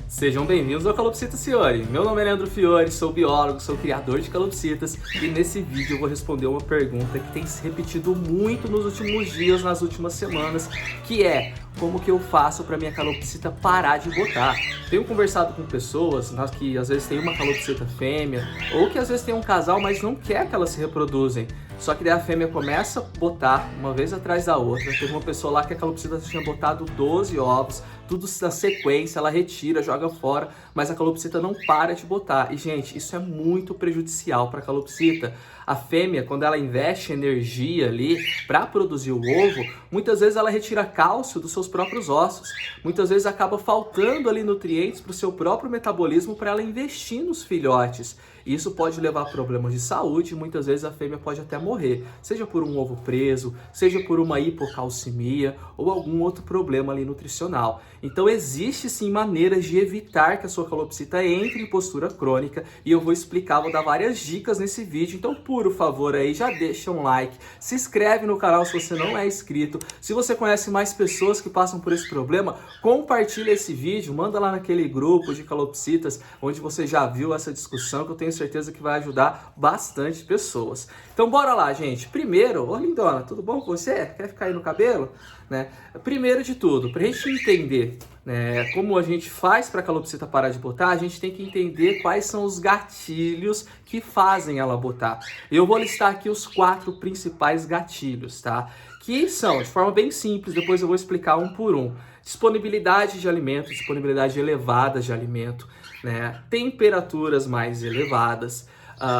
Sejam bem-vindos ao Calopsitas Fiore. Meu nome é Leandro Fiore, sou biólogo, sou criador de calopsitas e nesse vídeo eu vou responder uma pergunta que tem se repetido muito nos últimos dias, nas últimas semanas, que é: como que eu faço para minha calopsita parar de botar? Tenho conversado com pessoas que às vezes tem uma calopsita fêmea ou que às vezes tem um casal, mas não quer que elas se reproduzem. Só que daí a fêmea começa a botar uma vez atrás da outra. Teve uma pessoa lá que a calopsita tinha botado 12 ovos, tudo na sequência, ela retira, joga fora, mas a calopsita não para de botar. E, gente, isso é muito prejudicial para a calopsita. A fêmea, quando ela investe energia ali para produzir o ovo, muitas vezes ela retira cálcio dos seus próprios ossos. Muitas vezes acaba faltando ali nutrientes para o seu próprio metabolismo para ela investir nos filhotes. Isso pode levar a problemas de saúde e muitas vezes a fêmea pode até morrer, seja por um ovo preso, seja por uma hipocalcemia ou algum outro problema ali nutricional. Então existe sim maneiras de evitar que a sua calopsita entre em postura crônica e eu vou explicar, vou dar várias dicas nesse vídeo. Então, por favor, aí já deixa um like, se inscreve no canal se você não é inscrito. Se você conhece mais pessoas que passam por esse problema, compartilha esse vídeo, manda lá naquele grupo de calopsitas onde você já viu essa discussão, que eu tenho certeza que vai ajudar bastante pessoas. Então bora lá, gente. Primeiro, ô lindona, tudo bom com você? Quer ficar aí no cabelo? Né? Primeiro de tudo, pra gente entender, né, como a gente faz para a calopsita parar de botar, a gente tem que entender quais são os gatilhos que fazem ela botar. Eu vou listar aqui os 4 principais gatilhos, tá? Que são, de forma bem simples, depois eu vou explicar um por um. Disponibilidade de alimento, disponibilidade elevada de alimento, né? Temperaturas mais elevadas,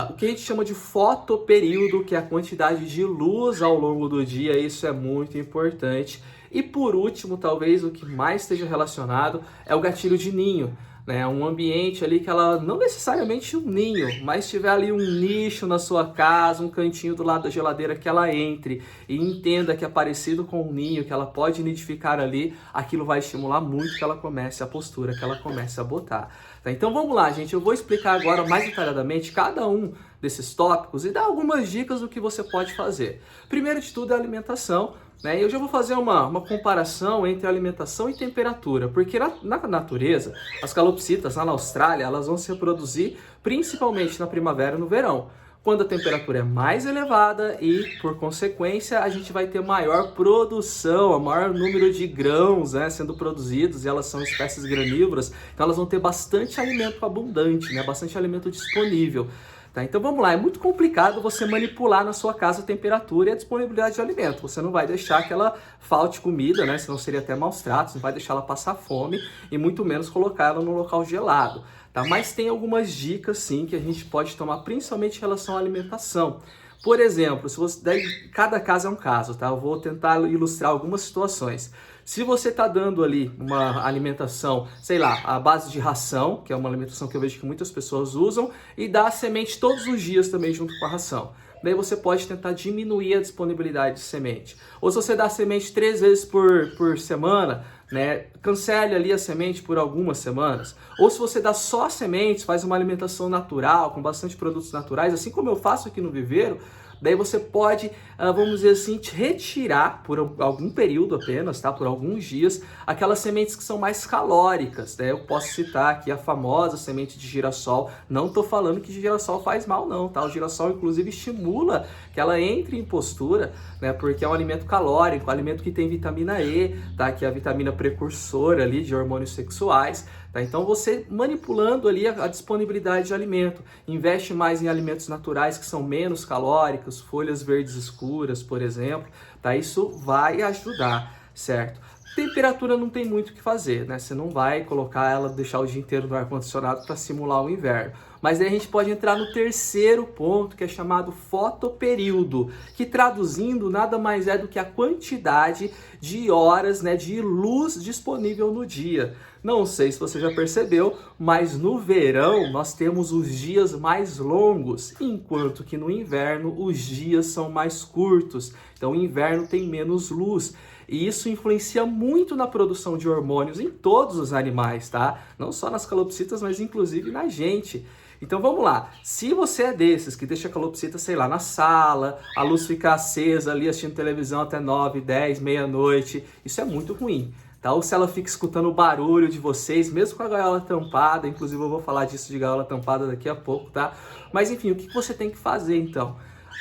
o que a gente chama de fotoperíodo, que é a quantidade de luz ao longo do dia, isso é muito importante. E por último, talvez o que mais esteja relacionado é o gatilho de ninho, né? Um ambiente ali que ela, não necessariamente um ninho, mas tiver ali um nicho na sua casa, um cantinho do lado da geladeira que ela entre e entenda que é parecido com um ninho, que ela pode nidificar ali, aquilo vai estimular muito que ela comece a postura, que ela comece a botar. Tá? Então vamos lá, gente, eu vou explicar agora mais detalhadamente cada um desses tópicos e dar algumas dicas do que você pode fazer. Primeiro de tudo é a alimentação, né? Eu já vou fazer uma comparação entre alimentação e temperatura, porque na natureza, as calopsitas lá na Austrália, elas vão se reproduzir principalmente na primavera e no verão, quando a temperatura é mais elevada e, por consequência, a gente vai ter maior produção, maior número de grãos, né, sendo produzidos, e elas são espécies granívoras, então elas vão ter bastante alimento abundante, né, bastante alimento disponível. Tá, então vamos lá, é muito complicado você manipular na sua casa a temperatura e a disponibilidade de alimento. Você não vai deixar que ela falte comida, né? Senão seria até maus tratos, não vai deixar ela passar fome e muito menos colocar ela num local gelado. Tá? Mas tem algumas dicas sim que a gente pode tomar, principalmente em relação à alimentação. Por exemplo, se você, daí, cada caso é um caso, tá? Eu vou tentar ilustrar algumas situações. Se você está dando ali uma alimentação, sei lá, à base de ração, que é uma alimentação que eu vejo que muitas pessoas usam, e dá a semente todos os dias também junto com a ração. Daí você pode tentar diminuir a disponibilidade de semente. Ou se você dá semente 3 vezes por semana, né, cancele ali a semente por algumas semanas. Ou se você dá só sementes, faz uma alimentação natural, com bastante produtos naturais, assim como eu faço aqui no viveiro, daí você pode, vamos dizer assim, retirar por algum período apenas, tá? Por alguns dias, aquelas sementes que são mais calóricas, né? Eu posso citar aqui a famosa semente de girassol. Não estou falando que girassol faz mal não, tá? O girassol inclusive estimula que ela entre em postura, né? Porque é um alimento calórico, um alimento que tem vitamina E, tá? Que é a vitamina precursora ali de hormônios sexuais. Tá? Então você manipulando ali a disponibilidade de alimento, investe mais em alimentos naturais que são menos calóricos, folhas verdes escuras, por exemplo, tá? Isso vai ajudar, certo? Temperatura não tem muito o que fazer, né? Você não vai colocar ela, deixar o dia inteiro no ar-condicionado para simular o inverno. Mas aí a gente pode entrar no terceiro ponto, que é chamado fotoperíodo, que traduzindo nada mais é do que a quantidade de horas, né, de luz disponível no dia. Não sei se você já percebeu, mas no verão nós temos os dias mais longos, enquanto que no inverno os dias são mais curtos. Então o inverno tem menos luz. E isso influencia muito na produção de hormônios em todos os animais, tá? Não só nas calopsitas, mas inclusive na gente. Então vamos lá, se você é desses que deixa a calopsita, sei lá, na sala, a luz fica acesa ali assistindo televisão até 9, 10, meia-noite, isso é muito ruim. tá? Ou se ela fica escutando o barulho de vocês, mesmo com a gaiola tampada, inclusive eu vou falar disso de gaiola tampada daqui a pouco, tá? Mas enfim, o que você tem que fazer então?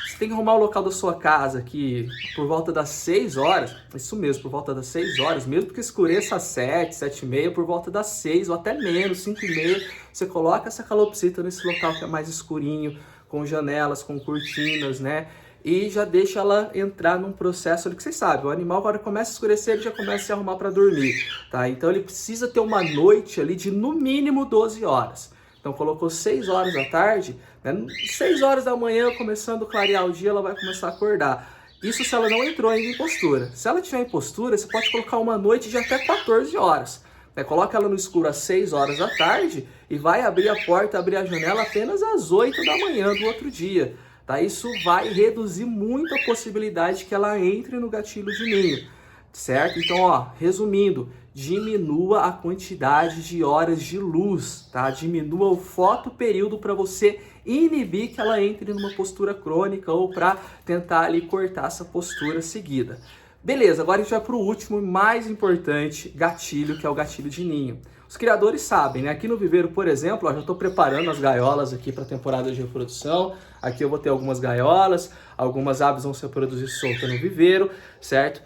Você tem que arrumar o local da sua casa que por volta das 6 horas, isso mesmo, por volta das 6 horas, mesmo que escureça às 7, 7 e meia, por volta das 6 ou até menos, 5 e meia, você coloca essa calopsita nesse local que é mais escurinho, com janelas, com cortinas, né? E já deixa ela entrar num processo ali que vocês sabem, o animal agora começa a escurecer, ele já começa a se arrumar para dormir, tá? Então ele precisa ter uma noite ali de no mínimo 12 horas. Então colocou 6 horas da tarde, né? 6 horas da manhã, começando a clarear o dia, ela vai começar a acordar. Isso se ela não entrou ainda em postura. Se ela tiver em postura, você pode colocar uma noite de até 14 horas. Né? Coloca ela no escuro às 6 horas da tarde e vai abrir a porta, abrir a janela apenas às 8 da manhã do outro dia. Tá? Isso vai reduzir muito a possibilidade que ela entre no gatilho de ninho, certo? Então, ó, resumindo, diminua a quantidade de horas de luz, tá? Diminua o fotoperíodo para você inibir que ela entre numa postura crônica ou para tentar ali cortar essa postura seguida. Beleza, agora a gente vai para o último e mais importante gatilho, que é o gatilho de ninho. Os criadores sabem, né? Aqui no viveiro, por exemplo, ó, já estou preparando as gaiolas aqui para a temporada de reprodução. Aqui eu vou ter algumas gaiolas, algumas aves vão se reproduzir solta no viveiro, certo?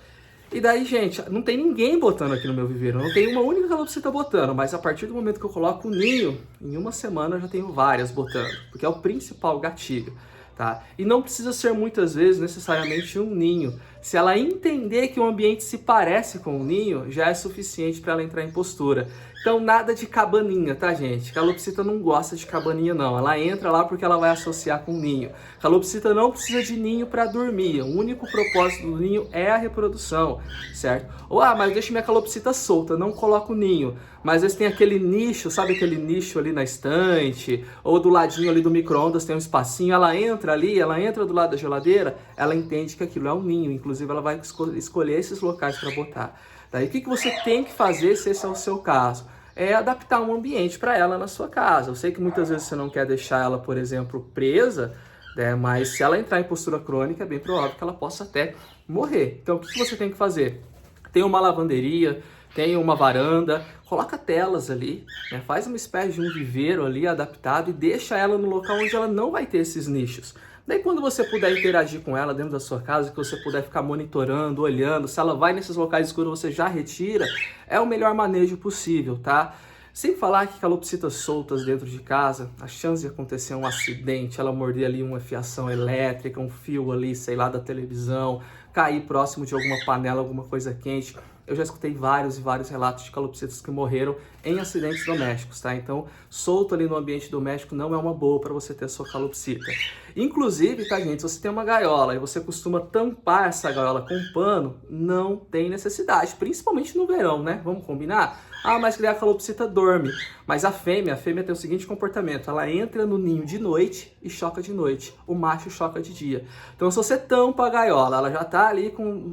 E daí, gente, não tem ninguém botando aqui no meu viveiro, não tem uma única calopsita botando, mas a partir do momento que eu coloco o ninho, em uma semana eu já tenho várias botando, porque é o principal gatilho, tá? E não precisa ser muitas vezes necessariamente um ninho. Se ela entender que o ambiente se parece com o ninho, já é suficiente para ela entrar em postura. Então nada de cabaninha, tá, gente? Calopsita não gosta de cabaninha, não. Ela entra lá porque ela vai associar com ninho. Calopsita não precisa de ninho para dormir. O único propósito do ninho é a reprodução, certo? Ou, mas deixa minha calopsita solta, não coloco ninho. Mas às vezes tem aquele nicho, sabe aquele nicho ali na estante? Ou do ladinho ali do micro-ondas tem um espacinho. Ela entra ali, ela entra do lado da geladeira, ela entende que aquilo é um ninho. Inclusive ela vai escolher esses locais para botar. Daí o que você tem que fazer se esse é o seu caso? É adaptar um ambiente para ela na sua casa. Eu sei que muitas vezes você não quer deixar ela, por exemplo, presa, né? Mas se ela entrar em postura crônica, é bem provável que ela possa até morrer. Então o que você tem que fazer? Tem uma lavanderia, tem uma varanda, coloca telas ali, né? Faz uma espécie de um viveiro ali adaptado e deixa ela no local onde ela não vai ter esses nichos. Daí quando você puder interagir com ela dentro da sua casa, que você puder ficar monitorando, olhando, se ela vai nesses locais escuros você já retira, é o melhor manejo possível, tá? Sem falar que calopsitas soltas dentro de casa, a chance de acontecer um acidente, ela morder ali uma fiação elétrica, um fio ali, sei lá, da televisão, cair próximo de alguma panela, alguma coisa quente. Eu já escutei vários e vários relatos de calopsitas que morreram em acidentes domésticos, tá? Então, solto ali no ambiente doméstico não é uma boa para você ter a sua calopsita. Inclusive, tá, gente, se você tem uma gaiola e você costuma tampar essa gaiola com pano, não tem necessidade, principalmente no verão, né? Vamos combinar? Mas criar a calopsita dorme. Mas a fêmea tem o seguinte comportamento, ela entra no ninho de noite e choca de noite. O macho choca de dia. Então se você tampa a gaiola, ela já tá ali com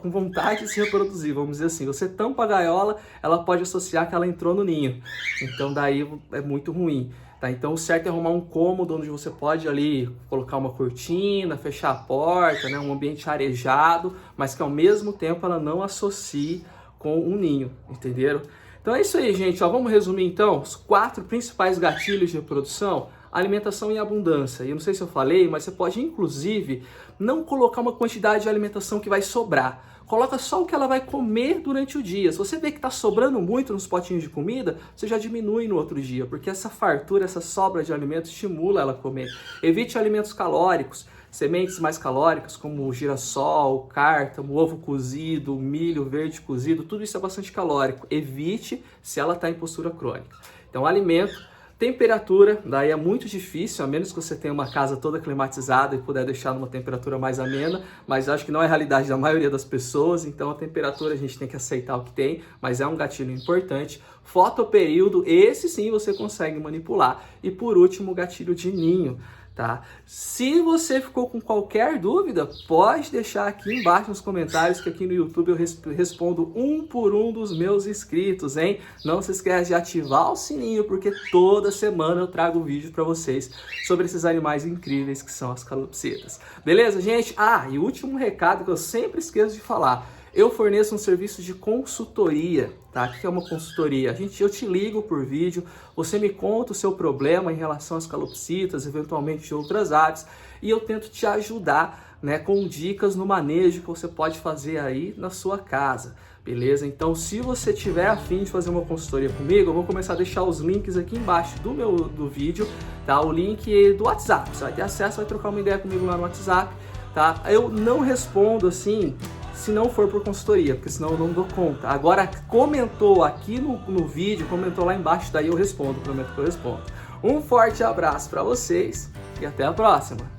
vontade de se reproduzir, vamos dizer assim. Você tampa a gaiola, ela pode associar que ela entrou no ninho. Então daí é muito ruim. Tá? Então o certo é arrumar um cômodo onde você pode ali colocar uma cortina, fechar a porta, né? Um ambiente arejado, mas que ao mesmo tempo ela não associe com um ninho, entenderam? Então é isso aí, gente. Vamos resumir então os 4 principais gatilhos de reprodução. Alimentação em abundância. E eu não sei se eu falei, mas você pode inclusive não colocar uma quantidade de alimentação que vai sobrar. Coloca só o que ela vai comer durante o dia. Se você vê que está sobrando muito nos potinhos de comida, você já diminui no outro dia, porque essa fartura, essa sobra de alimento estimula ela a comer. Evite alimentos calóricos. Sementes mais calóricas, como o girassol, cártamo, ovo cozido, milho verde cozido, tudo isso é bastante calórico. Evite se ela está em postura crônica. Então, alimento, temperatura, daí é muito difícil, a menos que você tenha uma casa toda climatizada e puder deixar numa temperatura mais amena, mas acho que não é a realidade da maioria das pessoas, então a temperatura a gente tem que aceitar o que tem, mas é um gatilho importante. Fotoperíodo, esse sim você consegue manipular. E por último, o gatilho de ninho. Tá? Se você ficou com qualquer dúvida, pode deixar aqui embaixo nos comentários que aqui no YouTube eu respondo um por um dos meus inscritos, hein? Não se esquece de ativar o sininho, porque toda semana eu trago vídeo para vocês sobre esses animais incríveis que são as calopsitas. Beleza, gente? E o último recado que eu sempre esqueço de falar. Eu forneço um serviço de consultoria, tá? O que é uma consultoria? Eu te ligo por vídeo, você me conta o seu problema em relação às calopsitas, eventualmente de outras aves, e eu tento te ajudar, né, com dicas no manejo que você pode fazer aí na sua casa, beleza? Então, se você tiver a fim de fazer uma consultoria comigo, eu vou começar a deixar os links aqui embaixo do vídeo, tá? O link do WhatsApp, você vai ter acesso, vai trocar uma ideia comigo lá no WhatsApp, tá? Eu não respondo assim se não for por consultoria, porque senão eu não dou conta. Agora, comentou aqui no vídeo, comentou lá embaixo, daí eu respondo, prometo que eu respondo. Um forte abraço para vocês e até a próxima!